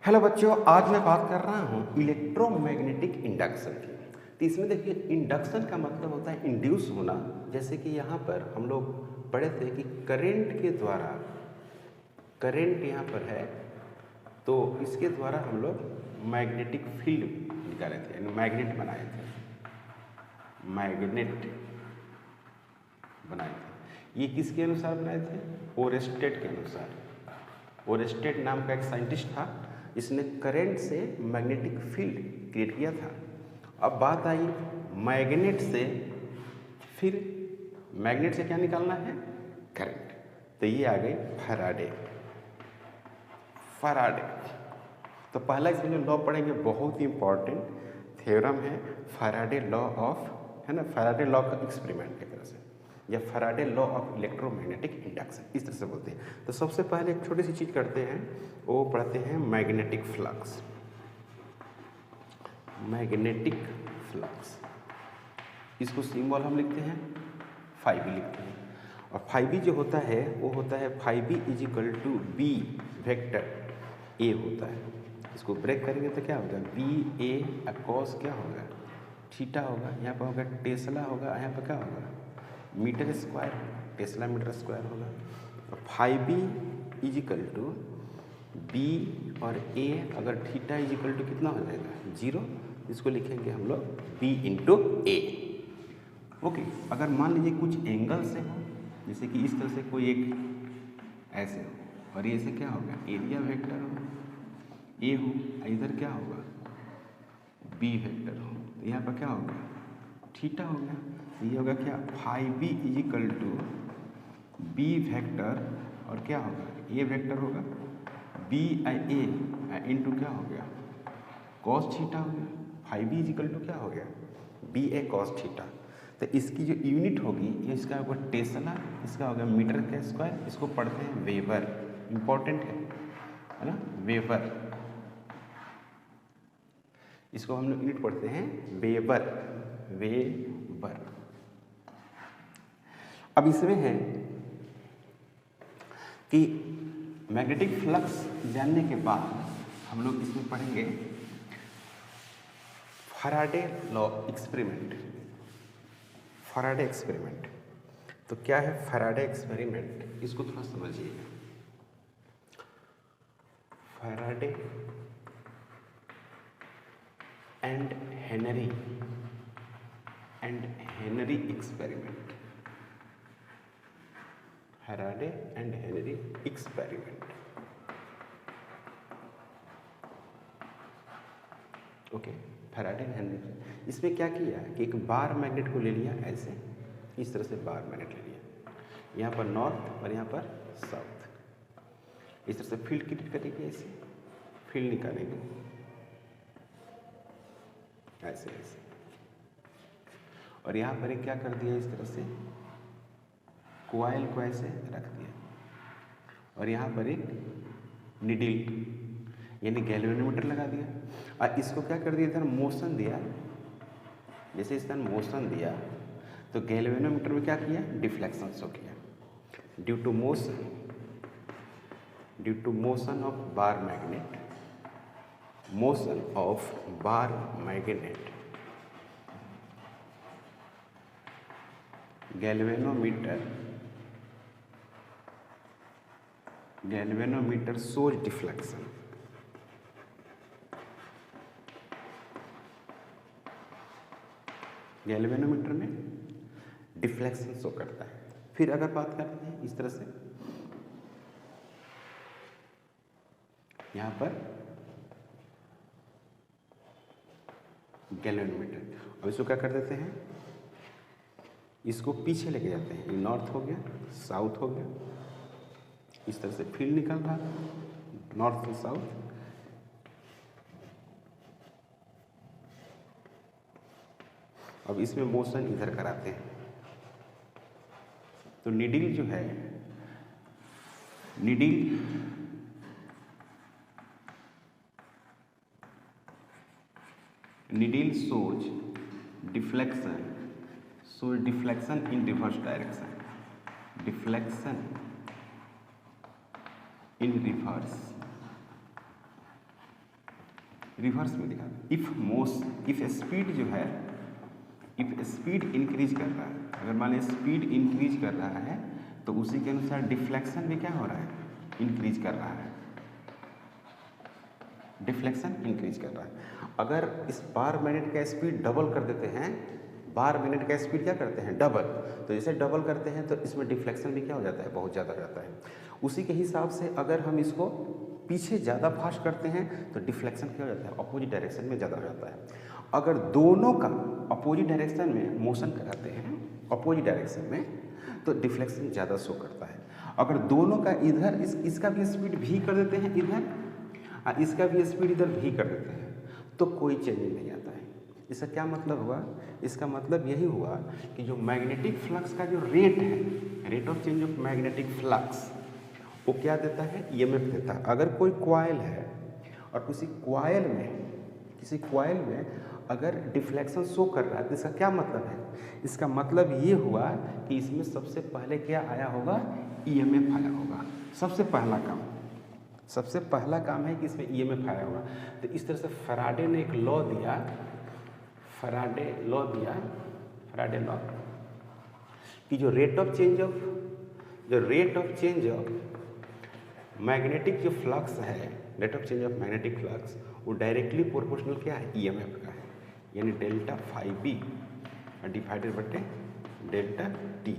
Hello बच्चों, आज मैं बात कर रहा हूँ इलेक्ट्रोमैग्नेटिक इंडक्शन की। तो इसमें देखिए, इंडक्शन का मतलब होता है इंड्यूस होना। जैसे कि यहाँ पर हम लोग पढ़े थे कि करंट के द्वारा, करंट यहाँ पर है तो इसके द्वारा हम लोग मैग्नेटिक फील्ड निकाले थे, यानी मैग्नेट बनाए थे, मैग्नेट बनाए थे। ये किसके अनुसार बनाए थे? ओरेस्टेड के अनुसार। ओरेस्टेड नाम का एक साइंटिस्ट था, इसने करंट से मैग्नेटिक फील्ड क्रिएट किया था। अब बात आई मैग्नेट से, फिर मैग्नेट से क्या निकालना है? करंट। तो ये आ गई फैराडे। फैराडे तो पहला इसमें जो लॉ पढ़ेंगे बहुत ही इंपॉर्टेंट थ्योरम है, फैराडे लॉ ऑफ, है ना, फैराडे लॉ का एक्सपेरिमेंट की तरह से, या Faraday law of electromagnetic induction, इस तरह से बोलते हैं। तो सबसे पहले एक छोटी सी चीज़ करते हैं, वो पढ़ते हैं मैग्नेटिक फ्लक्स। मैग्नेटिक फ्लक्स, इसको सिंबल हम लिखते हैं फाइव लिखते हैं। और फाइव जो होता है वो होता है phi is equal to B vector A होता है। इसको ब्रेक करेंगे तो क्या होगा? बी ए अकॉस क्या होगा? थीटा होगा। यहाँ पर होगा टेस्ला होगा, यहाँ पर क्या होगा? Metre square, tesla metre square होगा। और phi B is equal to B और ए, अगर थीटा इज इक्वल टू कितना हो जाएगा? 0। इसको लिखेंगे हम लोग बी इंटू ए। ओके, अगर मान लीजिए कुछ एंगल से हो, जैसे कि इस तरह से कोई एक ऐसे हो और ये से क्या होगा? एरिया वेक्टर हो, ए हो, इधर क्या होगा? बी वेक्टर हो, तो यहाँ पर क्या होगा? थीटा हो गया। तो ये होगा क्या? Phi B is equal to B vector और क्या होगा? ए वेक्टर होगा, बी आई ए इंटू क्या हो गया? कॉस थीटा हो गया। Phi B is equal to क्या हो गया? B A cos theta. तो इसकी जो यूनिट होगी ये इसका होगा टेस्ला, इसका होगा मीटर का स्क्वायर। इसको पढ़ते हैं वेबर, इंपॉर्टेंट है ना, वेबर। इसको हम लोग यूनिट पढ़ते हैं वेबर, वेबर। अब इसमें है कि मैग्नेटिक फ्लक्स जानने के बाद हम लोग इसमें पढ़ेंगे Faraday law experiment. Faraday experiment तो क्या है? फैराडे एक्सपेरिमेंट इसको थोड़ा समझिए। Faraday and Henry experiment. Faraday and Henry experiment. Okay, Faraday and Henry. इसमें क्या किया कि एक बार मैग्नेट को ले लिया, ऐसे इस तरह से बार मैग्नेट ले लिया, यहाँ पर नॉर्थ और यहाँ पर साउथ, इस तरह से फील्ड क्रिएट करेंगे, ऐसे फील्ड निकालेंगे, ऐसे ऐसे। और यहाँ पर एक क्या कर दिया, इस तरह से कॉइल को ऐसे रख दिया, और यहाँ पर एक निडिल यानी गैल्वेनोमीटर लगा दिया। और इसको क्या कर दिया? इधर मोशन दिया, जैसे इस तरह मोशन दिया तो गैल्वेनोमीटर में क्या किया? डिफ्लेक्शन शो किया। Due to motion of bar magnet, motion of bar magnet, galvanometer shows deflection. Galvanometer में डिफ्लेक्शन शो करता है। फिर अगर बात करते हैं इस तरह से, यहाँ पर गैल्वेनोमीटर, अब इसको क्या कर देते हैं? इसको पीछे लेके जाते हैं। ये नॉर्थ हो गया, साउथ हो गया, इस तरह से फील्ड निकल रहा, नॉर्थ से साउथ। अब इसमें मोशन इधर कराते हैं, तो निडिल जो है, needle shows deflection in reverse direction, deflection in reverse reverse में दिखा, इफ स्पीड जो है, इफ स्पीड इंक्रीज कर रहा है, अगर मान लीजिए स्पीड इंक्रीज कर रहा है तो उसी के अनुसार डिफ्लेक्शन भी क्या हो रहा है, इंक्रीज कर रहा है, डिफ्लेक्शन इंक्रीज कर रहा है। अगर इस बार मिनट का स्पीड डबल कर देते हैं, बार मिनट का स्पीड क्या करते हैं, डबल, तो जैसे डबल करते हैं तो इसमें डिफ्लेक्शन भी क्या हो जाता है, बहुत ज़्यादा हो जाता है। उसी के हिसाब से अगर हम इसको पीछे ज़्यादा फास्ट करते हैं तो डिफ्लेक्शन क्या हो जाता है, अपोजिट डायरेक्शन में ज़्यादा हो जाता है। अगर दोनों का अपोजिट डायरेक्शन में मोशन कराते हैं, अपोजिट डायरेक्शन में, तो डिफ्लेक्शन ज़्यादा शो करता है। अगर दोनों का इधर इसका भी स्पीड भी कर देते हैं इधर, और इसका भी स्पीड इधर भी कर देते हैं, तो कोई चेंज नहीं आता है। इसका क्या मतलब हुआ, इसका मतलब यही हुआ कि जो मैग्नेटिक फ्लक्स का जो रेट है, rate of change of magnetic flux, वो क्या देता है, ईएमएफ देता है। अगर कोई कॉइल है और किसी कॉइल में अगर डिफ्लेक्शन शो कर रहा है तो इसका क्या मतलब है, इसका मतलब ये हुआ कि इसमें सबसे पहले क्या आया होगा, ईएमएफ आया होगा। सबसे पहला काम है कि इसमें ईएमएफ आया होगा। तो इस तरह से फैराडे ने एक लॉ दिया, फैराडे लॉ कि जो rate of change of magnetic जो फ्लक्स है, rate of change of magnetic flux, वो डायरेक्टली प्रोपोर्शनल क्या है, ईएमएफ का है, यानी डेल्टा फाई बी डिवाइडेड बटे डेल्टा टी,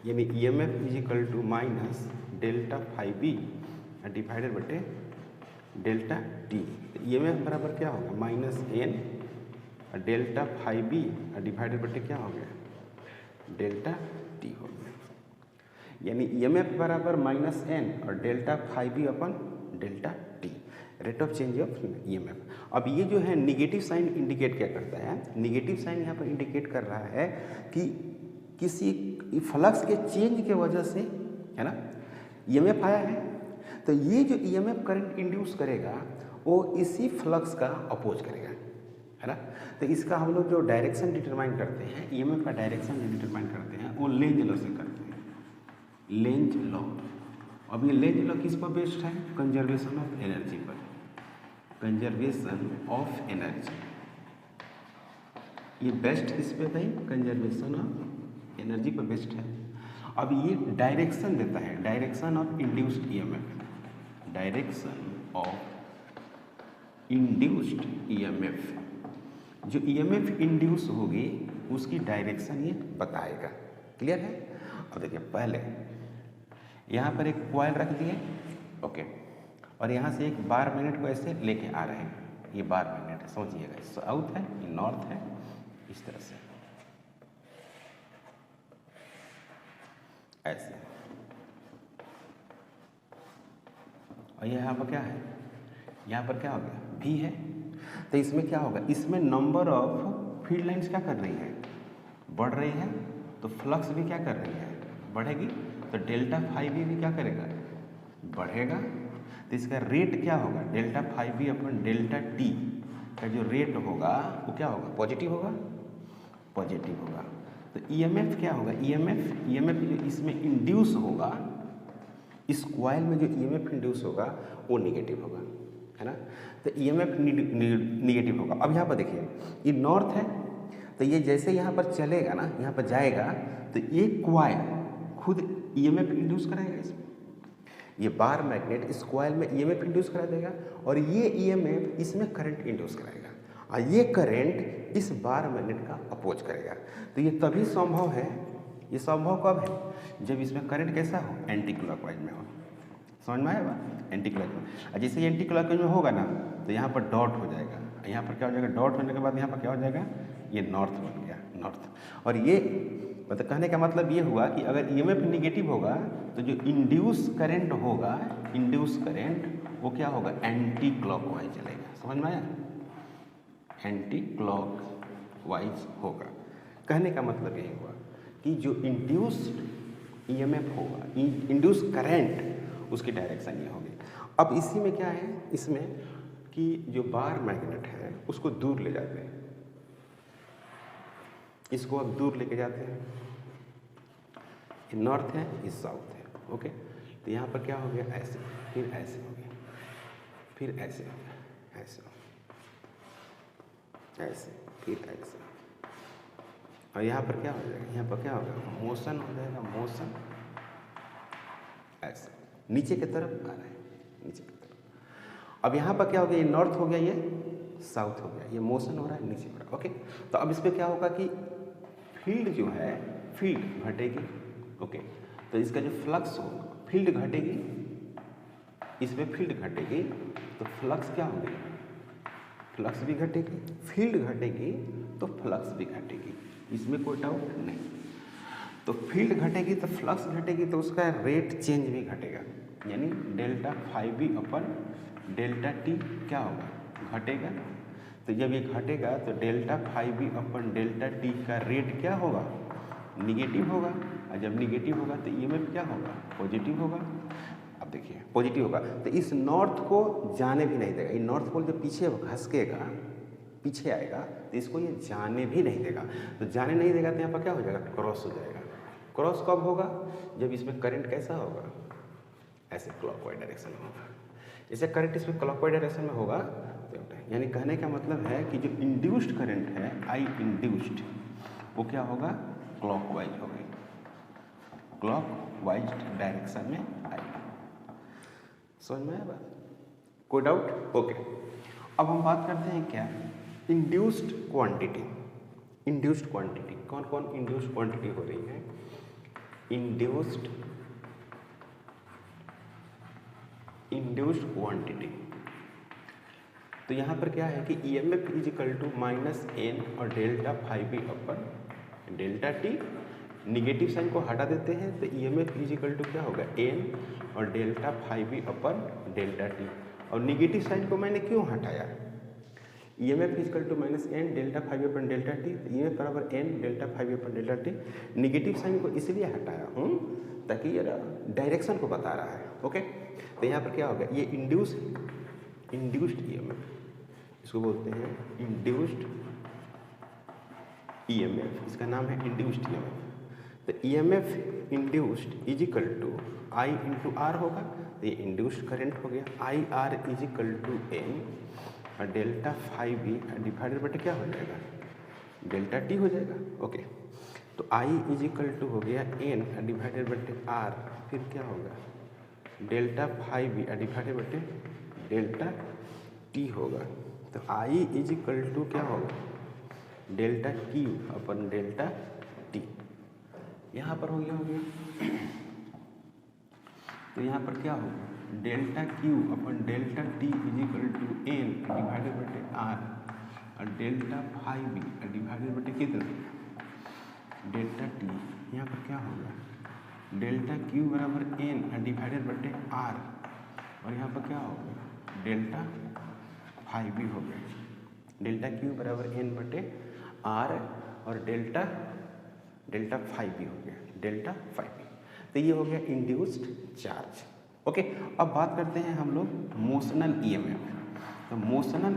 यानी EMF is equal to minus delta phi B divided बटे डेल्टा टी। तो ईएमएफ बराबर क्या होगा, minus N delta phi B divided बटे क्या हो गया, डेल्टा टी हो गया। यानी ईएमएफ बराबर माइनस एन और delta phi B upon delta T, rate of change of EMF. अब ये जो है निगेटिव साइन इंडिकेट क्या करता है, निगेटिव साइन यहाँ पर इंडिकेट कर रहा है कि किसी फ्लक्स के चेंज के वजह से, है ना, ईएमएफ आया है, तो ये जो ईएमएफ करंट इंड्यूस करेगा वो इसी फ्लक्स का अपोज करेगा, है ना। तो इसका हम लोग जो डायरेक्शन डिटरमाइन करते हैं, ईएमएफ का डायरेक्शन जो डिटरमाइन करते हैं, वो लेंज लॉ से करते हैं, लेंज लॉ। अब ये लेंज लॉ किस पर बेस्ड है, कंजर्वेशन ऑफ एनर्जी पर, कंजर्वेशन ऑफ एनर्जी, ये बेस्ट इस पे भाई कंजर्वेशन ऑफ एनर्जी पर बेस्ड है। अब ये डायरेक्शन देता है, direction of induced EMF, direction of induced EMF, जो ईएमएफ इंड्यूस होगी उसकी डायरेक्शन ये बताएगा। क्लियर है। अब देखिए, पहले यहाँ पर एक कॉइल रख दिए, ओके, और यहाँ से एक बार मैग्नेट को ऐसे लेके आ रहे हैं, ये बार मैग्नेट है, समझिएगा, साउथ है, ये नॉर्थ है, इस तरह से ऐसे, और यहाँ पर क्या है, यहाँ पर क्या हो गया, भी है। तो इसमें क्या होगा, इसमें नंबर ऑफ फील्ड लाइंस क्या कर रही है, बढ़ रही है, तो फ्लक्स भी क्या कर रही है, बढ़ेगी, तो डेल्टा फाई बी भी क्या करेगा, बढ़ेगा। तो इसका रेट क्या होगा, delta phi B upon delta T का जो रेट होगा वो क्या होगा, पॉजिटिव होगा, पॉजिटिव होगा। तो ईएमएफ क्या होगा, ईएमएफ जो इसमें इंड्यूस होगा, इस कॉइल में जो ईएमएफ इंड्यूस होगा वो निगेटिव होगा, है ना। तो ईएमएफ निगेटिव होगा। अब यहाँ पर देखिए, ये नॉर्थ है, तो ये जैसे यहाँ पर चलेगा ना, यहाँ पर जाएगा, तो ये कॉइल खुद ईएमएफ इंड्यूस कराएगा इसमें, ये बार मैग्नेट इस कॉइल में ईएमएफ इंड्यूस करा देगा, और ये ईएमएफ इसमें करंट इंड्यूस कराएगा, और ये करंट इस बार मैग्नेट का अपोज करेगा। तो ये तभी संभव है, ये संभव कब है, जब इसमें करंट कैसा हो, एंटी क्लॉकवाइज में हो। समझ में आएगा, एंटी क्लॉकवाइज। और जैसे एंटी क्लॉकवाइज में होगा ना, तो यहाँ पर डॉट हो जाएगा, यहाँ पर क्या हो जाएगा, डॉट होने के बाद यहाँ पर क्या हो जाएगा, ये नॉर्थ बन गया, नॉर्थ। और ये मतलब कहने का मतलब ये हुआ कि अगर ईएमएफ निगेटिव होगा तो जो इंड्यूस करंट होगा, इंड्यूस करंट वो क्या होगा, एंटी क्लॉकवाइज चलेगा। समझ में आया, एंटी क्लॉकवाइज होगा। कहने का मतलब यही हुआ कि जो इंड्यूस ईएमएफ होगा, इंड्यूस करंट, उसकी डायरेक्शन ये होगी। अब इसी में क्या है, इसमें कि जो बार मैग्नेट है उसको दूर ले जाते हैं, इसको अब दूर लेके जाते हैं, ये नॉर्थ है, ये साउथ है, ओके। तो यहाँ पर क्या हो गया, ऐसे, फिर ऐसे हो गया, फिर ऐसे हो गया, ऐसे हो गया, ऐसे, फिर ऐसे, और यहाँ पर क्या हो जाएगा, यहाँ पर क्या होगा, मोशन हो जाएगा, मोशन ऐसे नीचे की तरफ आ रहा है, नीचे की तरफ। अब यहाँ पर क्या हो गया, ये नॉर्थ हो गया, ये साउथ हो गया, ये मोशन हो रहा है, नीचे हो रहा है। ओके, तो अब इस पर क्या होगा कि फील्ड जो है, फील्ड घटेगी। ओके, तो इसका जो फ्लक्स होगा, फील्ड घटेगी, इसमें फील्ड घटेगी तो फ्लक्स क्या होगी, फ्लक्स भी घटेगी, फील्ड घटेगी तो फ्लक्स भी घटेगी, इसमें कोई डाउट नहीं। तो फील्ड घटेगी तो फ्लक्स घटेगी, तो उसका रेट चेंज भी घटेगा, यानी delta phi B upon delta T क्या होगा, घटेगा। तो जब ये घटेगा तो delta phi B upon delta T का रेट क्या होगा, निगेटिव होगा, और जब निगेटिव होगा तो ईएमएफ क्या होगा, पॉजिटिव होगा। अब देखिए पॉजिटिव होगा तो इस नॉर्थ को जाने भी नहीं देगा, ये नॉर्थ पोल जब पीछे घसकेगा, पीछे आएगा तो इसको ये जाने भी नहीं देगा। तो जाने नहीं देगा तो यहाँ पर क्या हो जाएगा, क्रॉस हो जाएगा। क्रॉस कब होगा, जब इसमें करंट कैसा होगा, ऐसे क्लॉकवाइज डायरेक्शन में होगा। जैसे करंट इसमें क्लॉकवाइज डायरेक्शन में होगा तो यानी कहने का मतलब है कि जो इंड्यूस्ड करंट है, आई इंड्यूस्ड, वो क्या होगा, क्लॉकवाइज होगी, क्लॉकवाइज डायरेक्शन में आएगा। समझ में आया बात, कोई डाउट? ओके, अब हम बात करते हैं क्या, इंड्यूस्ड क्वांटिटी। इंड्यूस्ड क्वांटिटी, कौन कौन इंड्यूस्ड क्वांटिटी हो रही है, इंड्यूस्ड क्वांटिटी। तो यहाँ पर क्या है कि EMF is equal to minus N और delta phi B upon delta T, negative sign को हटा देते हैं तो ईएमएफ इज इक्वल टू क्या होगा, एन और delta phi B upon delta T. और निगेटिव साइन को मैंने क्यों हटाया, EMF is equal to minus N delta phi B upon delta T, EMF बराबर N delta phi B upon delta T. Negative sign को इसलिए हटाया हूँ ताकि ये डायरेक्शन को बता रहा है। ओके, तो यहाँ पर क्या होगा, ये इंड्यूस्ड ईएमएफ, इसको बोलते हैं इंड्यूस्ड ईएमएफ, इसका नाम है इंड्यूस्ड ईएमएफ। तो EMF induced is equal to I into R होगा, तो ये इंड्यूस्ड करंट हो गया, I R is equal to N और डेल्टा फाई बी डिवाइडेड बटे क्या हो जाएगा, डेल्टा टी हो जाएगा। ओके, तो आई इज इक्वल टू हो गया एन डिवाइडेड बटे आर, फिर क्या होगा, डेल्टा फाई बी डिवाइडेड बटे डेल्टा टी होगा। तो आई इज इक्वल टू क्या होगा, delta Q upon delta T, यहाँ पर हो गया। तो यहाँ पर क्या होगा, delta Q upon delta T is equal to N divided बटे आर और डेल्टा फाई बी डिवाइडेड बटे कितना, डेल्टा टी। यहाँ पर क्या होगा, डेल्टा क्यू बराबर एन डिवाइडेड बटे आर और यहाँ पर क्या होगा, डेल्टा फाई बी हो गया, डेल्टा क्यू बराबर एन बटे आर और डेल्टा फाई बी हो गया, डेल्टा फाई बी। तो ये हो गया इंड्यूस्ड चार्ज। ओके, अब बात करते हैं हम लोग मोशनल ईएमएफ। तो मोशनल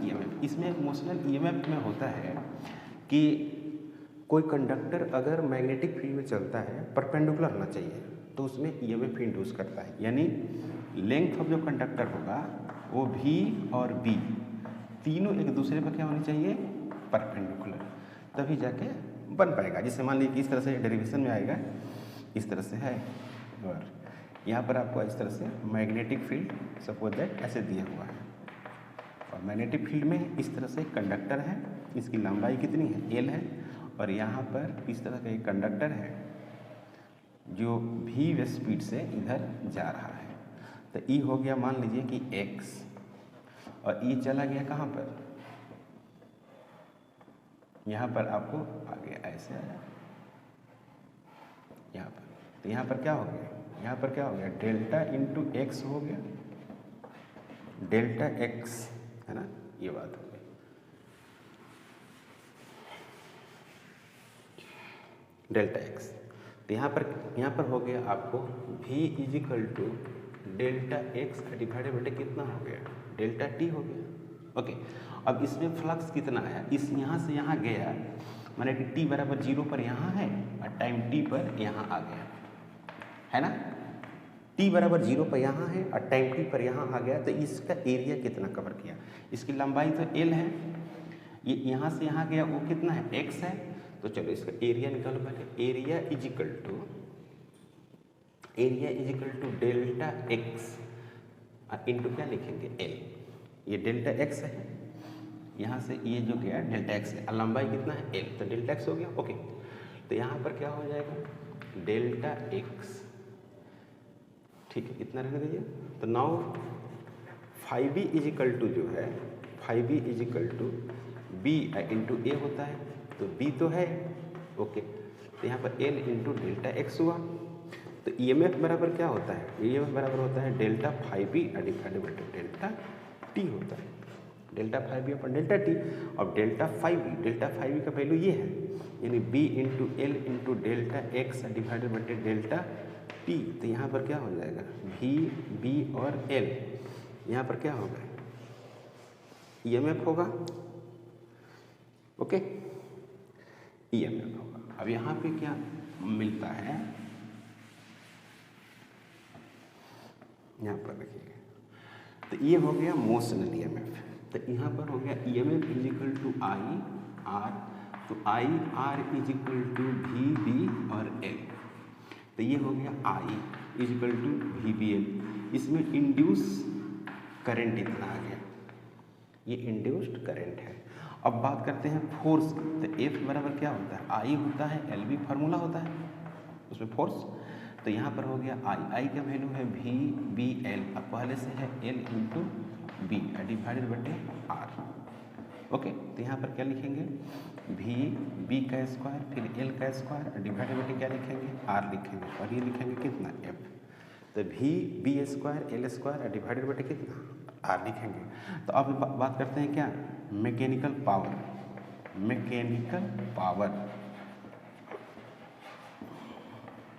ईएमएफ इसमें मोशनल ईएमएफ में होता है कि कोई कंडक्टर अगर मैग्नेटिक फील्ड में चलता है, परपेंडिकुलर होना चाहिए, तो उसमें ईएमएफ इंड्यूस करता है, यानी लेंथ ऑफ जो कंडक्टर होगा वो भी और बी तीनों एक दूसरे पर क्या होनी चाहिए, परपेंडिकुलर, तभी जाके बन पाएगा। जैसे मान लीजिए इस तरह से डेरिवेशन में आएगा, इस तरह से है और यहाँ पर आपको इस तरह से मैग्नेटिक फील्ड सपोज दैट ऐसे दिया हुआ है और मैग्नेटिक फील्ड में इस तरह से कंडक्टर है, इसकी लंबाई कितनी है, एल है, और यहाँ पर इस तरह का एक कंडक्टर है जो v स्पीड से इधर जा रहा है। तो ई हो गया मान लीजिए कि x और ई चला गया कहाँ पर, यहाँ पर आपको आ गया ऐसे आया यहाँ पर। तो यहाँ पर क्या हो गया, यहाँ पर क्या हो गया, डेल्टा इंटू एक्स हो गया, डेल्टा एक्स है ना, ये बात हो गई। डेल्टा एक्स, तो यहाँ पर हो गया आपको v is equal to delta X divided बटे कितना हो गया, डेल्टा टी हो गया। ओके, अब इसमें फ्लक्स कितना आया, इस यहाँ से यहाँ गया, माने कि t बराबर 0 पर यहाँ है और टाइम t पर यहाँ आ गया है ना, t बराबर 0 पर यहाँ है और टाइम t पर यहाँ आ गया, तो इसका एरिया कितना कवर किया? इसकी लंबाई तो l है, ये यहाँ से यहाँ गया, वो कितना है? x है। तो चलो इसका एरिया निकालो पहले। Area is equal to delta x into क्या लिखेंगे? l। ये डेल्टा x है, यहाँ से ये जो गया डेल्टा x है, और लंबाई कितना है? l, तो डेल्टा x हो गया। ओके, तो यहाँ पर क्या हो जाएगा? डेल्टा x, ठीक है, इतना रहने दीजिए। तो now five B is equal to जो है, five B is equal to B into A होता है, तो बी तो है, ओके, तो यहाँ पर एल इंटू डेल्टा एक्स हुआ। तो ई एम एफ बराबर क्या होता है? ई एम एफ बराबर होता है delta phi B divided by delta T होता है, delta phi B upon delta T. और डेल्टा फाइव बी का वैल्यू ये है, यानी B into L into delta X divided by delta T. तो यहाँ पर क्या हो जाएगा? भी, बी और एल, यहाँ पर क्या होगा? ई एम एफ होगा, ओके, ई एम एफ होगा। अब यहाँ पे क्या मिलता है? यहाँ पर देखिए, तो ये हो गया मोशनल ई एम एफ। तो यहाँ पर हो गया E M F is equal to I R, तो I R is equal to V B और एल। तो ये हो गया I is equal to V B L. इसमें इंड्यूस करंट इतना आ गया, ये इंड्यूस्ड करंट है। अब बात करते हैं फोर्स की। तो एफ बराबर क्या होता है? आई होता है, एल भी फार्मूला होता है उसमें फोर्स। तो यहाँ पर हो गया आई का वैल्यू है वी बी एल, अब पहले से है एल इंटू बी डिवाइडेड बटे आर, ओके। तो यहाँ पर क्या लिखेंगे? वी बी का स्क्वायर, फिर एल का स्क्वायर डिवाइडेड बटे क्या लिखेंगे? आर लिखेंगे, और ये लिखेंगे कितना? एफ। तो V B square L square divided बटे कितना? आर लिखेंगे। तो अब बात करते हैं क्या? Mechanical power.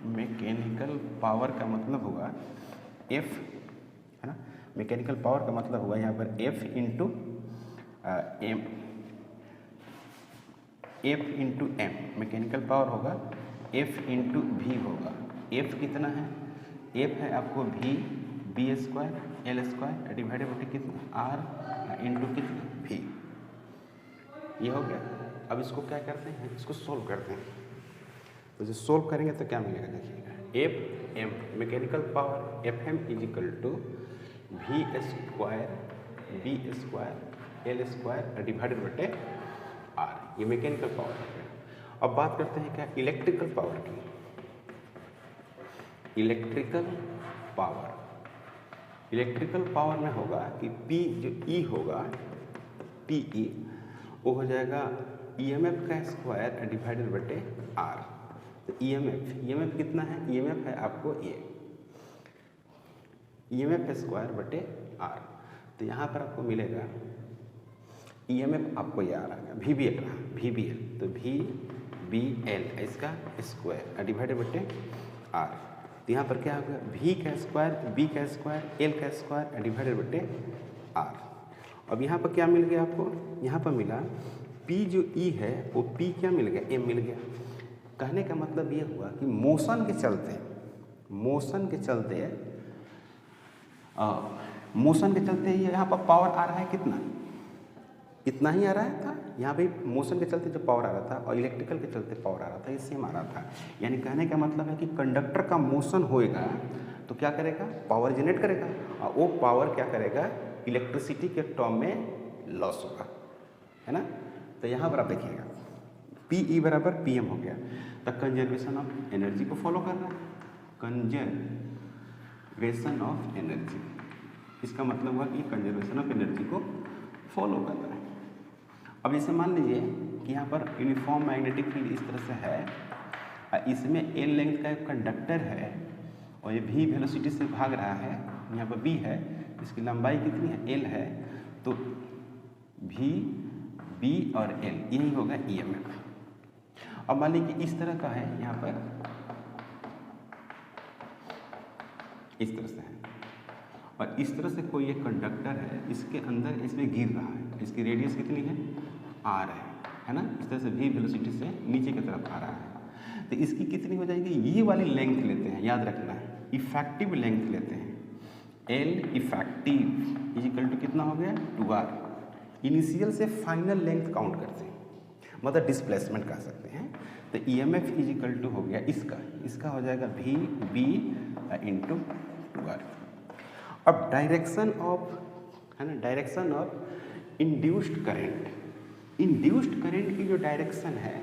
मैकेनिकल पावर का मतलब होगा एफ, है ना। मैकेनिकल पावर का मतलब हुआ यहाँ पर F into M, F into M. Mechanical power होगा एफ इंटू वी होगा। एफ कितना है? एफ है आपको V B square L square divided बटे कितना? आर इंटू कितना? वी। ये हो गया। अब इसको क्या करते हैं? इसको सोल्व करते हैं। तो जो सोल्व करेंगे तो क्या मिलेगा? देखिएगा, F M mechanical power F M is equal to V square B square L square divided बटे आर, ये मैकेनिकल पावर है। अब बात करते हैं क्या? इलेक्ट्रिकल पावर की। इलेक्ट्रिकल पावर में होगा कि P जो E होगा, PE, वो हो जाएगा EMF का स्क्वायर डिवाइडेड बटे R। तो EMF कितना है? EMF है आपको ये EMF स्क्वायर बटे R। तो यहाँ पर आपको मिलेगा EMF, आपको ये आ रहा है VBL रहा, VBL, तो VBL इसका स्क्वायर डिवाइडेड बटे R। तो यहाँ पर क्या होगा? V का स्क्वायर B का स्क्वायर L का स्क्वायर डिवाइडेड बटे R। अब यहाँ पर क्या मिल गया आपको? यहाँ पर मिला P जो E है वो P क्या मिल गया? M मिल गया। कहने का मतलब ये हुआ कि मोशन के चलते यहाँ पर पावर आ रहा है कितना? इतना ही आ रहा था। यहाँ पे मोशन के चलते जो पावर आ रहा था और इलेक्ट्रिकल के चलते पावर आ रहा था, ये सेम आ रहा था। यानी कहने का मतलब है कि कंडक्टर का मोशन होएगा तो क्या करेगा? पावर जनरेट करेगा, और वो पावर क्या करेगा? इलेक्ट्रिसिटी के टर्म में लॉस होगा, है ना। तो यहाँ पर आप देखिएगा PE बराबर PM हो गया। तो कंजर्वेशन ऑफ एनर्जी को फॉलो कर रहा है, कंजर्वेशन ऑफ एनर्जी। इसका मतलब हुआ कि कंजर्वेशन ऑफ एनर्जी को फॉलो कर रहा है। अब इसे मान लीजिए कि यहाँ पर यूनिफॉर्म मैग्नेटिक फील्ड इस तरह से है, इसमें L लेंथ का एक कंडक्टर है और ये V वेलोसिटी से भाग रहा है, यहाँ पर B है, इसकी लंबाई कितनी है? L है। तो V, B और L यही होगा EMF। अब मान लीजिए कि इस तरह का है, यहाँ पर इस तरह से है, और इस तरह से कोई एक कंडक्टर है, इसके अंदर इसमें गिर रहा है, इसकी रेडियस कितनी है? R है ना। इस तरह से V वेलोसिटी से नीचे की तरफ आ रहा है, तो इसकी कितनी हो जाएगी? ये वाली लेंथ लेते हैं, याद रखना है, इफेक्टिव लेंथ लेते हैं, एल इफेक्टिव इजिकल टू कितना हो गया 2r, इनिशियल से फाइनल लेंथ काउंट करते हैं, मतलब डिस्प्लेसमेंट कह सकते हैं। तो ईएमएफ इजिकल टू हो गया इसका हो जाएगा वी बी इंटू 2r। अब डायरेक्शन ऑफ, है ना, डायरेक्शन ऑफ इंड्यूस्ड करंट की जो डायरेक्शन है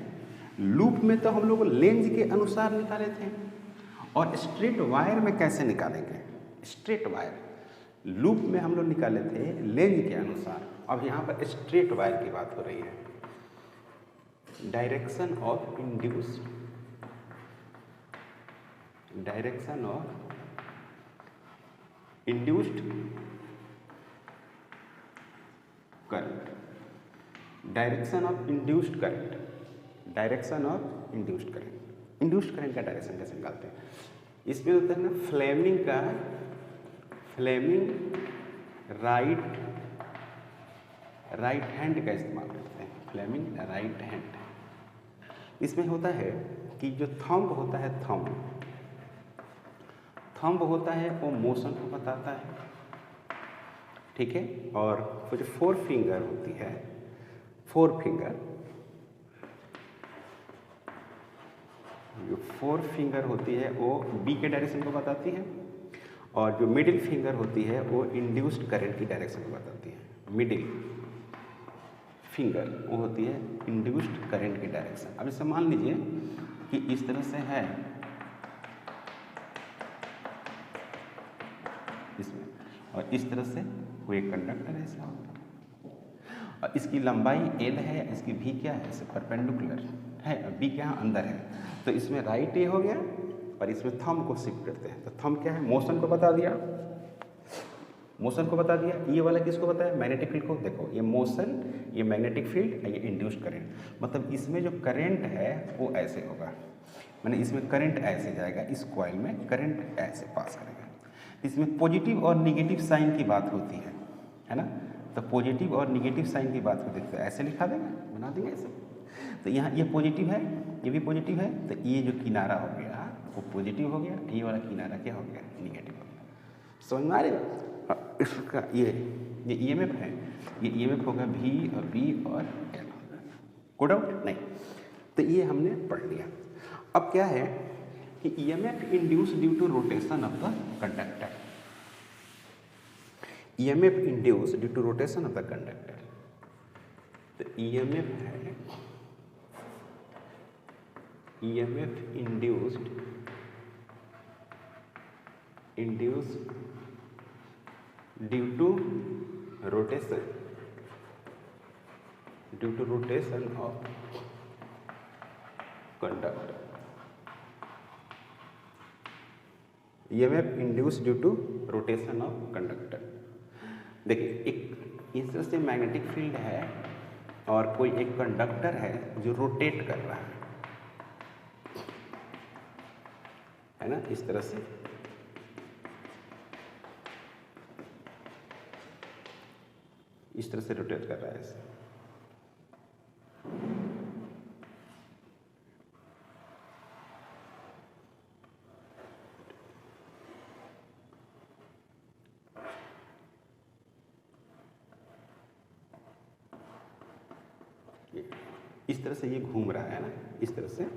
लूप में तो हम लोग लेंज के अनुसार निकाले थे, और स्ट्रेट वायर में कैसे निकालेंगे? स्ट्रेट वायर लूप में हम लोग निकाले थे लेंज के अनुसार, अब यहाँ पर स्ट्रेट वायर की बात हो रही है। Direction of induced current, direction of induced current, induced current का डायरेक्शन कैसे निकालते हैं? इसमें होता है ना फ्लेमिंग राइट हैंड का इस्तेमाल करते हैं, फ्लेमिंग राइट हैंड। इसमें होता है कि जो थंब होता है, थंब होता है वो मोशन को बताता है, ठीक है, और वो जो फोर फिंगर होती है, जो फोर फिंगर होती है वो बी के डायरेक्शन को बताती है, और जो मिडिल फिंगर होती है वो इंड्यूस्ड करंट की डायरेक्शन को बताती है। मिडिल फिंगर वो होती है इंड्यूस्ड करंट की डायरेक्शन। अब इसे मान लीजिए कि इस तरह से है इसमें, और इस तरह से वो एक कंडक्टर है ऐसा, और इसकी लंबाई एल है, इसकी भी क्या है, इसे परपेंडिकुलर है, बी क्या अंदर है, तो इसमें राइट ए हो गया, और इसमें थंब को शिफ्ट करते हैं, तो थंब क्या है, मोशन को बता दिया, ये वाला किसको बताया, मैग्नेटिक फील्ड को। देखो ये मोशन, ये मैग्नेटिक फील्ड, ये इंड्यूस्ड करंट, मतलब इसमें जो करंट है वो ऐसे होगा, माने इसमें करंट ऐसे जाएगा, इस कॉइल में करंट ऐसे पास करेगा। इसमें पॉजिटिव और निगेटिव साइन की बात होती है ना, तो पॉजिटिव और निगेटिव साइन की बात होती है, तो ऐसे लिखा देंगे, बना देंगे ऐसे। तो यहाँ ये पॉजिटिव है, ये भी पॉजिटिव है, तो ये जो किनारा हो गया वो पॉजिटिव हो गया, ये वाला किनारा क्या हो गया, निगेटिव हो गया। समझ में आ रही है? इसका ये ईएमएफ है, ये ईएमएफ होगा भी और बी और एल, कोई डाउट नहीं? तो ये हमने पढ़ लिया। अब क्या है कि EMF induce due to rotation of the conductor, EMF induce due to rotation of the conductor. तो ईएमएफ है EMF induced due to rotation of conductor, EMF induce due to rotation of conductor. देखिए एक इस तरह से magnetic field है और कोई एक कंडक्टर है जो रोटेट कर रहा है ना, इस तरह से रोटेट कर रहा है ऐसे। इस तरह से ये घूम रहा है ना, इस तरह से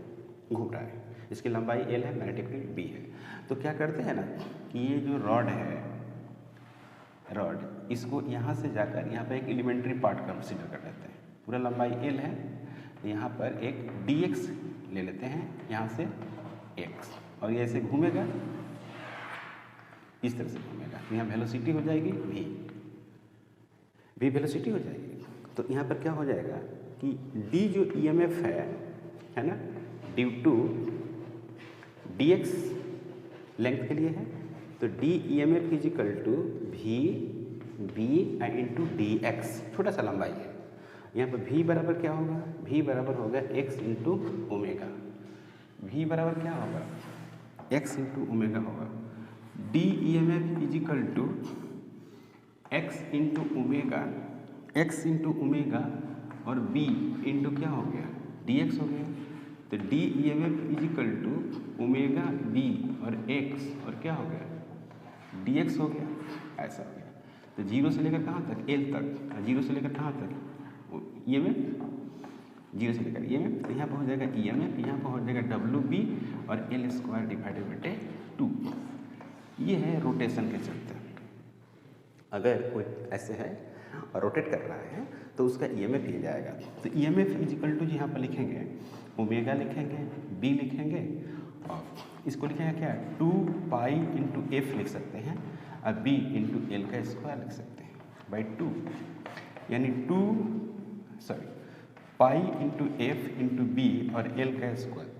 घूम रहा है, इसकी लंबाई एल है, मैग्नेटिक फील्ड बी है। तो क्या करते हैं ना कि ये जो रॉड है, रॉड इसको यहाँ से जाकर यहाँ पर एक एलिमेंट्री पार्ट कंसीडर कर लेते हैं, पूरा लंबाई एल है, यहाँ पर एक dx ले लेते हैं, यहाँ से x, और ये ऐसे घूमेगा, इस तरह से घूमेगा, तो यहाँ वेलोसिटी हो जाएगी v वेलोसिटी हो जाएगी। तो यहाँ पर क्या हो जाएगा कि d जो ईएमएफ है ना, ड्यू टू dx लेंथ के लिए है, तो d EMF is equal to v b into dx, छोटा सा लंबाई है, यहाँ पर v बराबर क्या होगा, v बराबर होगा x इंटू ओमेगा, v बराबर क्या होगा, x इंटू ओमेगा होगा, d EMF is equal to x into omega और b इंटू क्या हो गया, dx हो गया। तो D E M F is equal to omega B और एक्स और क्या हो गया डी एक्स हो गया, ऐसा हो गया। तो जीरो से लेकर कहाँ तक एल तक, जीरो से लेकर कहाँ तक ई एम एफ, जीरो से लेकर ई एम एफ, तो यहाँ पर हो जाएगा ई एम एफ, यहाँ पर हो जाएगा डब्ल्यू बी और एल स्क्वायर डिवाइडेड बटे 2। ये है रोटेशन के चलते। अगर कोई ऐसे है और रोटेट कर रहा है तो उसका ई एम एफ ये जाएगा। तो E M F is equal to यहाँ पर लिखेंगे ओमेगा, लिखेंगे बी, लिखेंगे और इसको लिखेंगे क्या 2 पाई इंटू एफ लिख सकते हैं और बी इंटू एल का स्क्वायर लिख सकते हैं बाई 2, यानी pi into F into B और एल का स्क्वायर,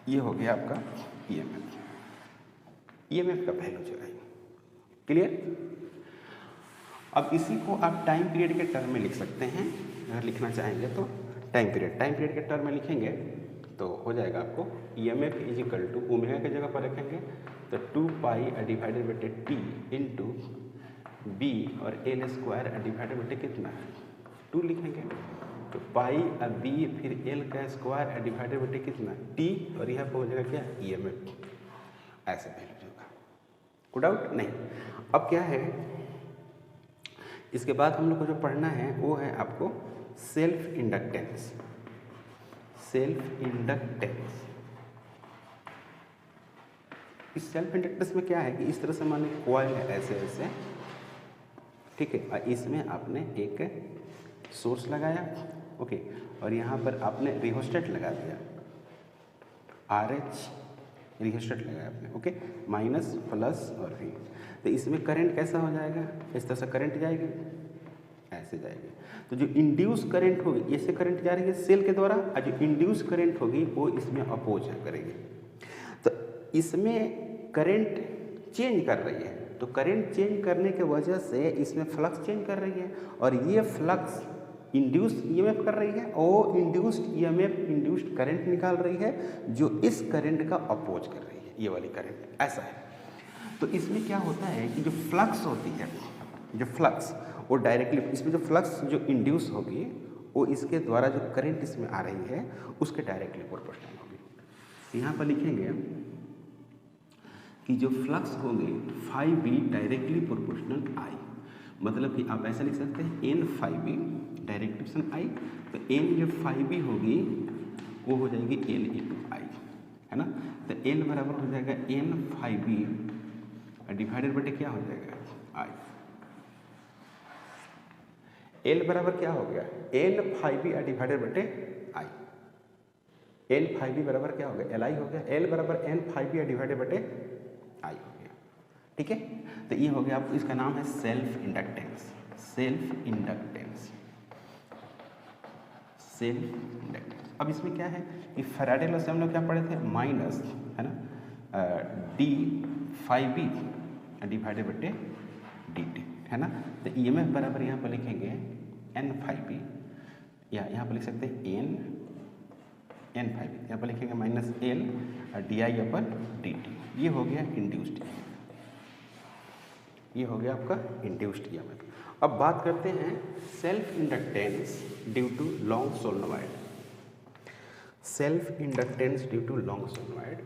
ये हो गया आपका E M F. E M F का वैल्यू जो है क्लियर। अब इसी को आप टाइम पीरियड के टर्म में लिख सकते हैं, अगर लिखना चाहेंगे तो टाइम पीरियड के टर्म में लिखेंगे तो हो जाएगा आपको E M F is equal to omega की जगह पर रखेंगे तो 2 पाई डिवाइडेड बटे टी इंटू बी और एल स्क्वायर डिवाइडेड बटे कितना 2 लिखेंगे, तो पाई और बी फिर एल का स्क्वायर डिवाइडेड बटे कितना टी और यहाँ पर हो जाएगा क्या ई एम एफ, ऐसा वैल्यू होगा। कोई डाउट नहीं। अब क्या है, इसके बाद हम लोग को जो पढ़ना है वो है आपको सेल्फ इंडक्टेंस। सेल्फ इंडक्टेंस, इस सेल्फ इंडक्टेंस में क्या है कि इस तरह से मान लीजिए कॉइल है ऐसे ऐसे, ठीक है, और इसमें आपने एक सोर्स लगाया, ओके, और यहाँ पर आपने रिहोस्टेट लगा दिया, RH रिहोस्टेट लगाया आपने, ओके, माइनस प्लस और V। तो इसमें करंट कैसा हो जाएगा, इस तरह से करंट जाएगी, ऐसे जाएगी। तो जो इंड्यूस करंट होगी, ऐसे करंट जा रही है सेल के द्वारा, और जो इंड्यूस करंट होगी वो इसमें अपोज करेगी। तो इसमें करंट चेंज कर रही है, तो करंट चेंज करने के वजह से इसमें फ्लक्स चेंज कर रही है, और ये फ्लक्स इंड्यूस ईएमएफ कर रही है और इंड्यूस्ड ईएमएफ इंड्यूस्ड करंट निकाल रही है जो इस करंट का अपोज कर रही है, ये वाली करंट, ऐसा है। तो इसमें क्या होता है कि जो फ्लक्स होती है, जो फ्लक्स वो डायरेक्टली इसमें जो फ्लक्स जो इंड्यूस होगी वो इसके द्वारा जो करंट इसमें आ रही है उसके डायरेक्टली प्रोपोर्शनल होगी। यहाँ पर लिखेंगे कि जो फ्लक्स होंगे फाई बी डायरेक्टली प्रोपोर्शनल आई, मतलब कि आप ऐसा लिख सकते हैं एन फाई बी डायरेक्टिव आई, तो एन जो फाई बी होगी वो हो जाएगी एल इंटू आई, है ना। तो एल बराबर हो जाएगा एन फाई बी डिवाइडेड बटे क्या हो जाएगा आई। एल बराबर क्या हो गया एल फाई बी डिवाइडेड बटे आई, एल फाई बी बराबर क्या हो गया एल आई हो गया, एल बराबर एन फाई बी डिवाइडेड बटे आई हो गया, ठीक है। तो ये हो गया, आपको इसका नाम है self inductance. Self inductance, self inductance. अब इसमें क्या है कि फैराडे लॉ से हम लोग क्या पढ़े थे, माइनस, है ना, डी फाई बी डिवाइडेड बटे डी टी, है ना। तो ई एम एफ बराबर यहाँ पर लिखेंगे एन फाई बी, या यहाँ पर लिख सकते हैं एन फाई बी, यहाँ पर लिखेंगे minus L D I upon D T. ये हो गया इंड्यूस्ड, ये हो गया आपका इंड्यूस्ड ई एम एफ। अब बात करते हैं self inductance due to long solenoid. Self inductance due to long solenoid,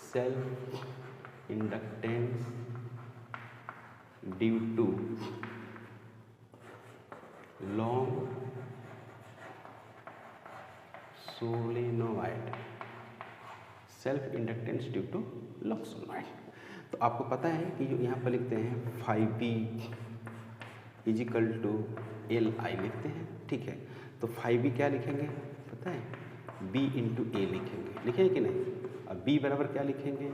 self inductance due to long solenoid, self inductance due to long solenoid. तो आपको पता है कि जो यहाँ पर लिखते हैं phi B is equal to L I लिखते हैं, ठीक है। तो फाई बी क्या लिखेंगे पता है, बी इंटू ए लिखेंगे, लिखेंगे कि नहीं। अब बी बराबर क्या लिखेंगे,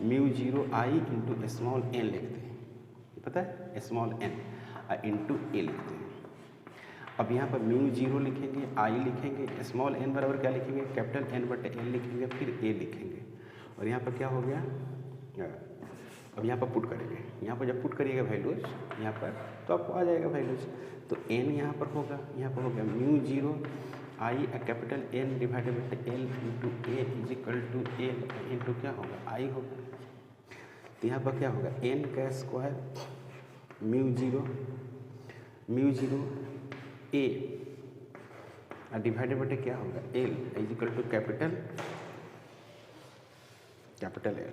म्यू जीरो आई इंटू स्मॉल एन लिखते हैं, पता है, स्मॉल एन इंटू ए लिखते हैं। अब यहाँ पर म्यू जीरो लिखेंगे, आई लिखेंगे, स्मॉल एन बराबर क्या लिखेंगे, कैपिटल एन बटे एन लिखेंगे, फिर ए लिखेंगे, और यहाँ पर क्या हो गया, अब यहाँ पर पुट करेंगे, यहाँ पर जब पुट करिएगा वैल्यूज यहाँ पर तो आपको आ जाएगा वैल्यूज। तो एन यहाँ पर होगा, यहाँ पर हो गया mu zero I capital N divided by L into A is equal to L into क्या होगा आई होगा। तो यहाँ पर क्या होगा एन का square mu zero A divided बटे क्या होगा L is equal to capital L,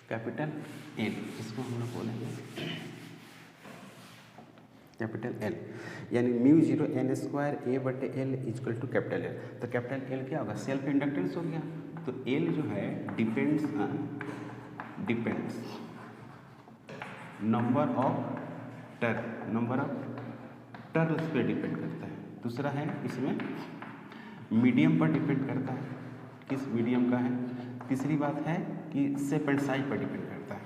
capital L, इसको हम लोग बोलेंगे कैपिटल एल, यानी mu zero N square A बटे L is equal to capital L. तो कैपिटल एल क्या होगा सेल्फ इंडक्टेंस हो गया। तो एल जो है डिपेंड्स नंबर ऑफ टर्न्स पे डिपेंड करता है। दूसरा है इसमें मीडियम पर डिपेंड करता है, किस मीडियम का है। तीसरी बात है कि शेप एंड साइज पर डिपेंड करता है,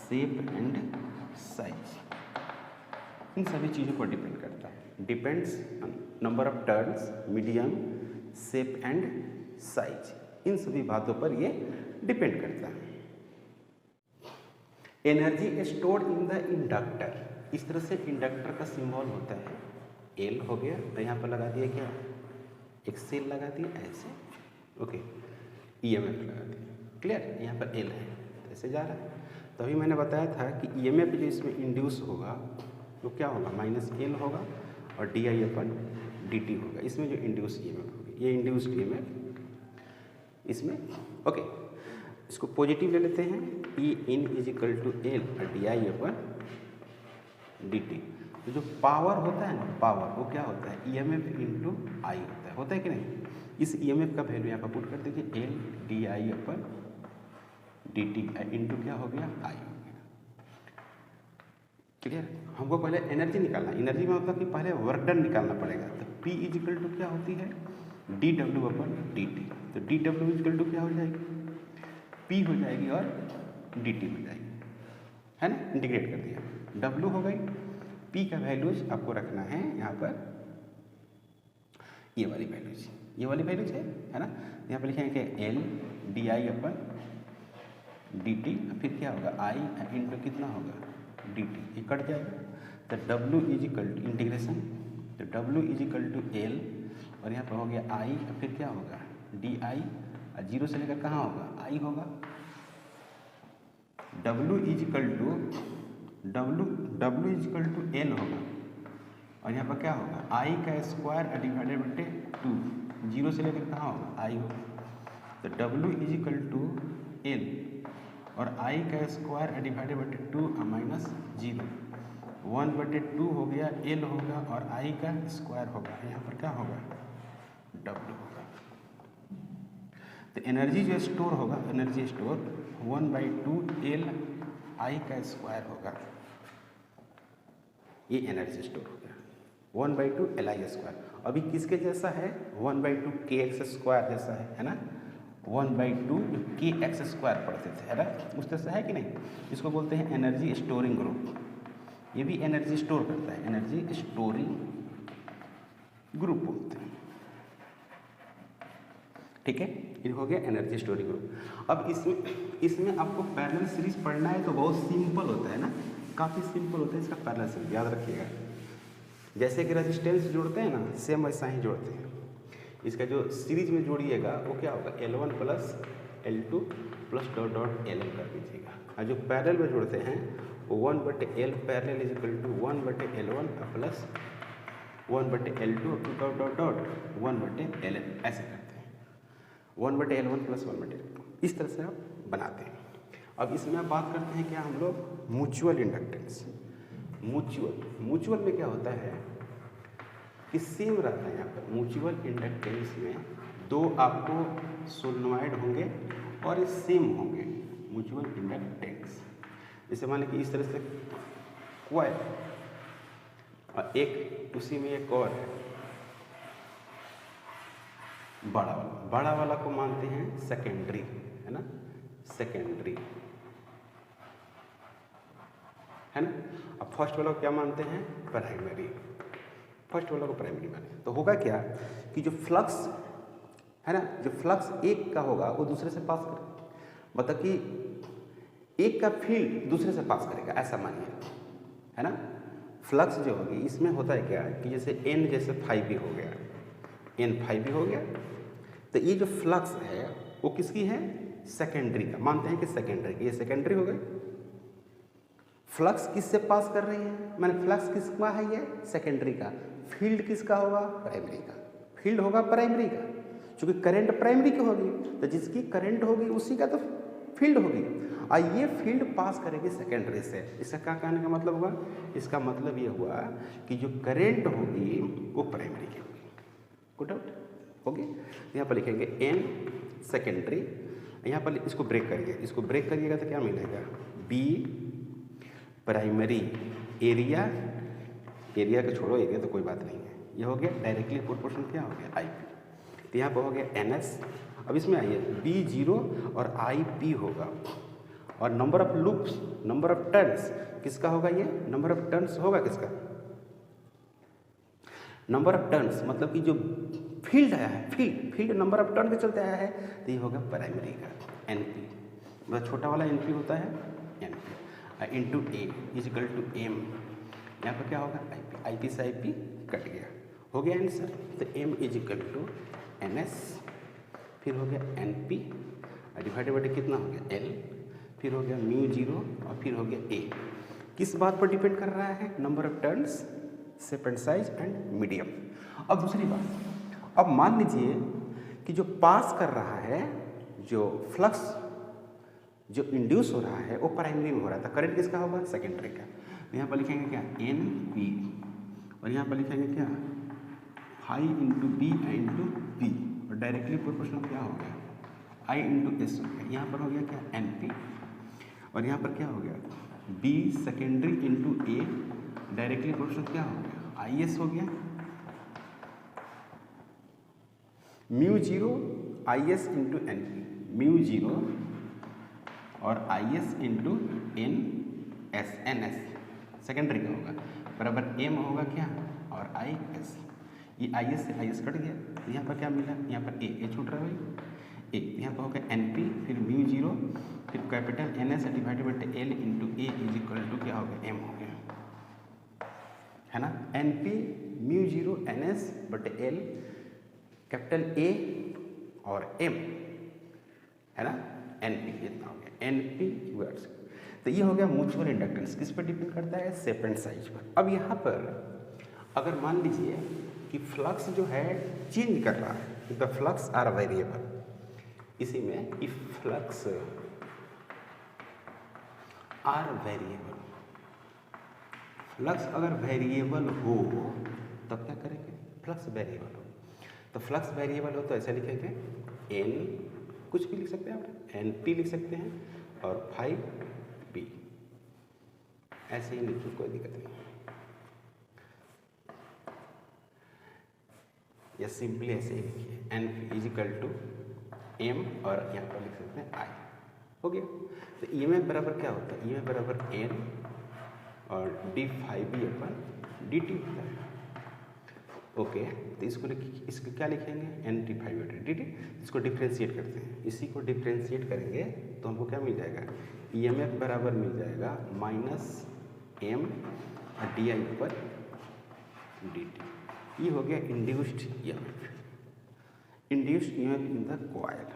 शेप एंड साइज, इन सभी चीज़ों पर डिपेंड करता है। Depends number of turns, medium, shape and size, इन सभी बातों पर ये डिपेंड करता है। Energy stored in the inductor, इस तरह से इंडक्टर का सिंबल होता है एल हो गया। तो यहाँ पर लगा दिया क्या एक सेल लगा दिया ऐसे, ओके, ईएमएफ लगा दिया, क्लियर। यहाँ पर एल है तो ऐसे जा रहा है। तो अभी मैंने बताया था कि ईएमएफ जो इसमें इंड्यूस होगा तो क्या होगा माइनस एल होगा और D I upon D T होगा। इसमें जो इंड्यूस ईएमएफ होगी ये इंड्यूस्ड ईएमएफ इसमें, ओके। इसको पॉजिटिव ले लेते हैं, ई इन इज इक्वल टू एल और D I upon D T. तो जो पावर होता है ना, पावर वो क्या होता है ईएमएफ इंटू आई होता है कि नहीं। इस ईएमएफ का वैल्यू यहाँ पर पुट कर दीजिए L D I upon D T into क्या हो गया आई हो गया, क्लियर। हमको पहले एनर्जी निकालना, एनर्जी में मतलब कि पहले वर्क डन निकालना पड़ेगा। तो पी इज इक्वल टू क्या होती है D W upon D T. तो D W is equal to क्या हो जाएगी पी हो जाएगी और डी टी हो जाएगी, है ना। इंटीग्रेट कर दिया, डब्ल्यू हो गई, पी का वैल्यूज आपको रखना है यहाँ पर ये वाली वैल्यूज है ना। यहाँ पर लिखेंगे L D I upon D T, फिर क्या होगा आई इंटू कितना होगा डी टी, ये कट जाएगा। तो W is equal to integration, तो W is equal to L और यहाँ पर हो गया आई, फिर क्या होगा डी आई, जीरो से लेकर कहाँ होगा आई होगा। W is equal to L होगा और यहाँ पर क्या होगा आई का स्क्वायर डिवाइडेड बटे 2, जीरो से लेकर कहाँ होगा आई होगा। तो W is equal to L और आई का स्क्वायर डिवाइडेड बटे 2 माइनस 0, 1/2 हो गया एल होगा और आई का स्क्वायर होगा, यहाँ पर क्या होगा डब्ल्यू होगा। तो एनर्जी जो स्टोर होगा, एनर्जी स्टोर 1/2 एल आई का स्क्वायर होगा, ये एनर्जी स्टोर हो गया 1/2 एल आई स्क्वायर। अभी किसके जैसा है 1/2 के एक्स स्क्वायर जैसा है ना। 1/2 के एक्स स्क्वायर पढ़ते थे, है ना, उस तरह से है कि नहीं। इसको बोलते हैं एनर्जी स्टोरिंग ग्रुप, ये भी एनर्जी स्टोर करता है, एनर्जी स्टोरिंग ग्रुप बोलते हैं, ठीक है। ये हो गया एनर्जी स्टोरिंग ग्रुप। अब इसमें आपको पैरेलल सीरीज पढ़ना है तो बहुत सिंपल होता है ना, काफ़ी सिंपल होता है इसका पैरेलल सीरीज, याद रखिएगा। जैसे कि रेजिस्टेंस जोड़ते हैं ना सेम वैसा ही जोड़ते हैं। इसका जो सीरीज में जोड़िएगा वो क्या होगा L1 plus L2 plus dot dot LN कर दीजिएगा। और जो पैरेलल में जोड़ते हैं वो 1/L parallel is equal to 1/L1 plus 1/L2 dot dot dot 1/LN, ऐसे करते हैं 1/L1 प्लस 1/L2, इस तरह से आप बनाते हैं। अब इसमें आप बात करते हैं क्या हम लोग म्यूचुअल इंडक्टेंस। म्यूचुअल में क्या होता है कि सेम रहता है। यहाँ पर म्यूचुअल इंडक्टेंस में दो आपको सोलेनॉइड होंगे और ये सेम होंगे म्यूचुअल इंडक्टेंस। जैसे मान लीजिए इस तरह से कॉइल और एक उसी में एक और है बड़ा वाला को मानते हैं सेकेंडरी, है ना, सेकेंडरी, है ना। अब फर्स्ट वाला को क्या मानते हैं प्राइमरी, फर्स्ट वाला को प्राइमरी माने। तो होगा क्या कि जो फ्लक्स है ना, जो फ्लक्स एक का होगा वो दूसरे से पास करेगा, मतलब कि एक का फील्ड दूसरे से पास करेगा, ऐसा मानिए, है ना। फ्लक्स जो होगी इसमें होता है क्या कि जैसे n जैसे 5b हो गया, n 5b हो गया, तो ये जो फ्लक्स है वो किसकी है सेकेंडरी का, मानते हैं कि सेकेंडरी, ये सेकेंडरी हो गई। फ्लक्स किससे पास कर रही है, मैंने फ्लक्स किसका है, ये सेकेंडरी का। फील्ड किसका होगा, प्राइमरी का। फील्ड होगा प्राइमरी का, क्योंकि करंट प्राइमरी की होगी, तो जिसकी करंट होगी उसी का तो फील्ड होगी। और ये फील्ड पास करेगी सेकेंडरी से। इसका क्या कहने का मतलब हुआ, इसका मतलब ये हुआ कि जो करंट होगी वो प्राइमरी की होगी। Good out, okay. यहाँ पर लिखेंगे एन सेकेंडरी, यहाँ पर इसको ब्रेक करिए, इसको ब्रेक करिएगा तो क्या मिलेगा, बी प्राइमरी एरिया, एरिया को छोड़ो, एरिया तो कोई बात नहीं है, ये हो गया डायरेक्टली प्रोपोर्शनल क्या हो गया, आई पी। तो यहाँ पर हो गया एन एस। अब इसमें आइए बी जीरो और आई पी होगा, और number of loops, number of turns किसका होगा, ये नंबर ऑफ टर्न्स होगा किसका, नंबर ऑफ टर्न्स मतलब कि जो फील्ड आया है, फील्ड नंबर ऑफ टर्न के चलते आया है, तो ये होगा प्राइमरी का एन पी, मतलब छोटा वाला एन पी होता है N P into A is equal to M. यहाँ पर क्या होगा, आई पी, आई पी से आई पी कट गया, हो गया आंसर। तो M is equal to N S, फिर हो गया एन पी डिवाइडेड बाई कितना हो गया एल, फिर हो गया म्यू जीरो और फिर हो गया ए। किस बात पर डिपेंड कर रहा है, number of turns, separate size and medium. अब दूसरी बात, अब मान लीजिए कि जो पास कर रहा है, जो फ्लक्स जो इंड्यूस हो रहा है वो प्राइमरी में हो रहा था, करंट किसका होगा, सेकेंडरी का। तो यहाँ पर लिखेंगे क्या, एन पी, और यहाँ पर लिखेंगे क्या, आई इंटू बी इंटू पी, और डायरेक्टली प्रोपोर्शनल क्या हो गया, आई इंटू एस हो गया। यहाँ पर हो गया क्या, एन पी, और यहाँ पर क्या हो गया, B secondary into A, directly proportional क्या हो गया, आई एस हो गया, mu zero I S into N P, mu zero और I S into N S, N S secondary का होगा, बराबर एम होगा क्या, और आई एस। ये आई एस से आई एस कट गया, यहाँ पर क्या मिला, यहाँ पर ए छूट रहा है भाई, ए, यहाँ पर होगा एन पी, फिर म्यू जीरो, फिर capital N S divided by L into A is equal to क्या हो गया, एम हो गया, है ना। N P mu zero N S बटे एल, कैपिटल ए और एम, है ना, एन पी इतना हो गया, एन पी वर्ड्स। तो ये हो गया म्यूचुअल इंडक्टेंस, किस पर डिपेंड करता है, सेपरेट साइज पर। अब यहाँ पर अगर मान लीजिए कि फ्लक्स जो है चेंज कर रहा है, द फ्लक्स आर वेरिएबल, इसी में if flux are variable, flux अगर वेरिएबल हो तब क्या करेंगे, फ्लक्स वेरिएबल हो, तो फ्लक्स वेरिएबल हो तो ऐसा लिखेंगे एन, कुछ भी लिख सकते हैं आप, एन पी लिख सकते हैं, और फाइव पी, ऐसे ही लिखिए, कोई दिक्कत नहीं, या सिंपली ऐसे ही लिखिए, N P is equal to M, और यहाँ पर लिख सकते हैं आई, हो गया। तो ई में बराबर क्या होता है, ई में बराबर एन और D phi B upon D T होता है, ओके। तो इसको क्या लिखेंगे, N D phi D T, इसको डिफ्रेंशिएट करते हैं, इसी को डिफ्रेंशिएट करेंगे तो हमको क्या मिल जाएगा, ई एम एफ बराबर मिल जाएगा माइनस एम डी आई पर डी टी। ये हो गया induced E M F, induced E M F in the coil.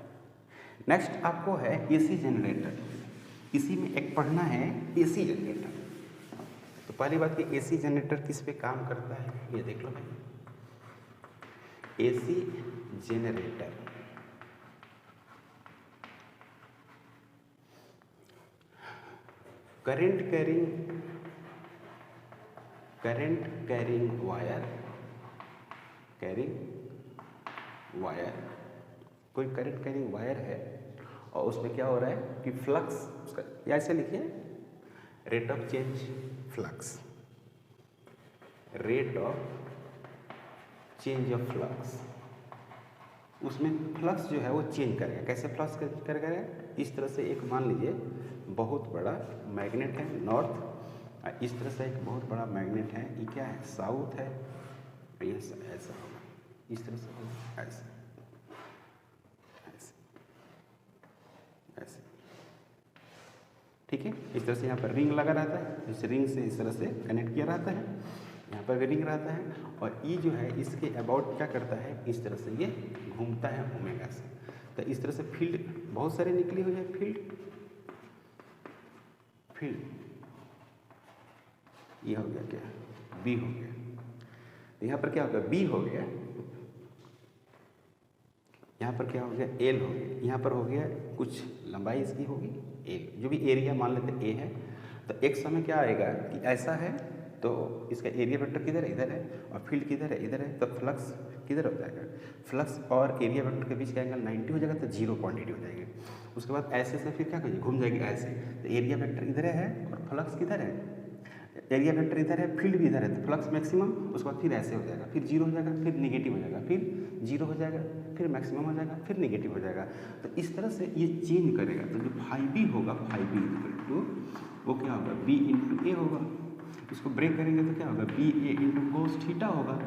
Next आपको है एसी जनरेटर, इसी में एक पढ़ना है एसी जनरेटर। तो पहली बात कि एसी जनरेटर किस पे काम करता है, ये देख लो भाई, AC generator current carrying wire, कोई करंट कैरिंग वायर है और उसमें क्या हो रहा है कि फ्लक्स उसका, या ऐसे लिखिए rate of change flux, rate of change of flux, उसमें फ्लक्स जो है वो चेंज करेगा। कैसे फ्लक्स करेगा, इस तरह से एक मान लीजिए बहुत बड़ा मैग्नेट है नॉर्थ, इस तरह से एक बहुत बड़ा मैग्नेट है, ये क्या है साउथ है, ये ऐसा होगा, इस तरह से होगा, ऐसे ऐसे ऐसे, ठीक है। इस तरह से यहाँ पर रिंग लगा रहता है, इस रिंग से इस तरह से कनेक्ट किया रहता है, यहाँ पर भी रिंग रहता है, और ये जो है इसके अबाउट क्या करता है, इस तरह से ये घूमता है ओमेगा से। तो इस तरह से फील्ड बहुत सारे निकली हुई है, फील्ड ये हो गया क्या, बी हो गया। यहाँ पर क्या हो गया, बी हो गया, यहाँ पर क्या हो गया, एल हो गया, यहाँ पर हो गया कुछ लंबाई इसकी होगी एल, जो भी एरिया मान लेते ए है। तो एक समय क्या आएगा कि ऐसा है तो इसका एरिया वेक्टर किधर है, इधर है, और फील्ड किधर है, इधर है, तो फ्लक्स किधर हो जाएगा, फ्लक्स और एरिया वेक्टर के बीच का एंगल 90 हो जाएगा, तो जीरो क्वांटिटी हो जाएगी। उसके बाद ऐसे से फिर क्या करिए, घूम जाएगी ऐसे, तो एरिया वेक्टर इधर है और फ्लक्स किधर है, एरिया वेक्टर इधर है, फील्ड भी इधर है, तो फ्लक्स मैक्सिमम, उसके बाद फिर ऐसे हो जाएगा, फिर जीरो हो जाएगा, फिर निगेटिव हो जाएगा, फिर जीरो हो जाएगा, फिर मैक्सिमम हो जाएगा, फिर नेगेटिव हो जाएगा। तो इस तरह से ये चेंज करेगा। तो जो फाई बी होगा, फाई बी इक्वल टू वो क्या होगा, बी इंटू ए होगा। इसको ब्रेक करेंगे तो क्या होगा, B A into cos theta होगा।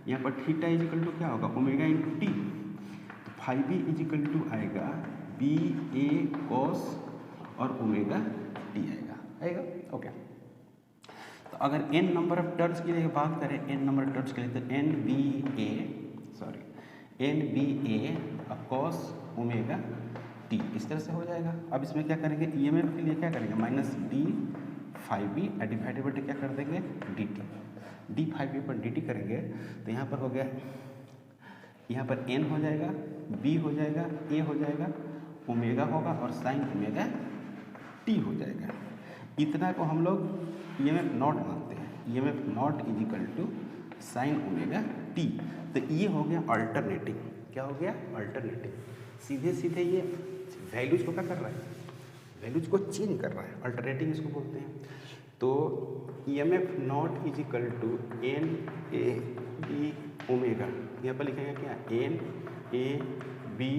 यहाँ पर थीटा इज इक्वल टू क्या होगा, ओमेगा इंटू टी। तो phi B is equal to आएगा बी ए कोस और ओमेगा टी आएगा। ओके, तो अगर n नंबर ऑफ टर्म्स की लिए बात करें, n नंबर ऑफ टर्म्स के लिए, तो N B A cos omega T इस तरह से हो जाएगा। अब इसमें क्या करेंगे, ईएमएफ के लिए क्या करेंगे, minus D phi B divided by क्या कर देंगे, D T, D phi B पर डी टी करेंगे। तो यहाँ पर हो गया, यहाँ पर n हो जाएगा, b हो जाएगा, a हो जाएगा, ओमेगा होगा और साइन ओमेगा टी हो जाएगा। इतना को हम लोग ईएमएफ नॉट मानते हैं, EMF not is equal to sine omega T. तो ये हो गया अल्टरनेटिंग, क्या हो गया, अल्टरनेटिंग। सीधे सीधे ये वैल्यूज को क्या कर रहा है, वैल्यूज को चेंज कर रहा है, अल्टरनेटिंग इसको बोलते हैं। तो EMF not is equal to N A B omega, यहाँ पर लिखेंगे क्या, एन ए बी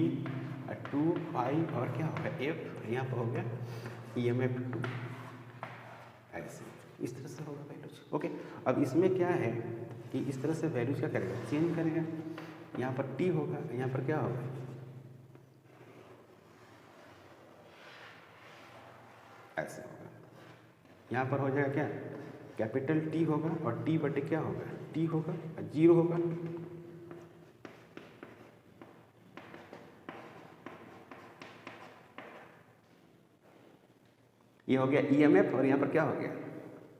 2 पाई और क्या होगा एफ, यहाँ पर हो गया ईएमएफ 2, ऐसे इस तरह से होगा वैल्यूज। ओके, अब इसमें क्या है कि इस तरह से वैल्यूज क्या करेगा, चेंज करेगा। यहाँ पर टी होगा, यहाँ पर क्या होगा, ऐसे होगा। यहाँ पर हो जाएगा क्या, कैपिटल टी होगा और टी बटे क्या होगा, टी होगा और जीरो होगा। ये हो गया ईएमएफ और यहाँ पर क्या हो गया,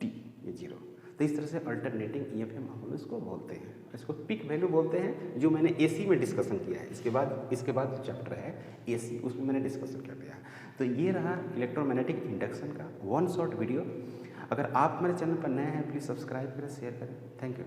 टी, ये जीरो। तो इस तरह से अल्टरनेटिंग ईएमएफ हम इसको बोलते हैं, इसको पिक वैल्यू बोलते हैं, जो मैंने एसी में डिस्कशन किया है। इसके बाद चैप्टर है एसी, उसमें मैंने डिस्कशन कर दिया। तो ये रहा इलेक्ट्रोमैग्नेटिक इंडक्शन का वन शॉर्ट वीडियो। अगर आप मेरे चैनल पर नए हैं प्लीज़ सब्सक्राइब करें, शेयर करें। Thank you.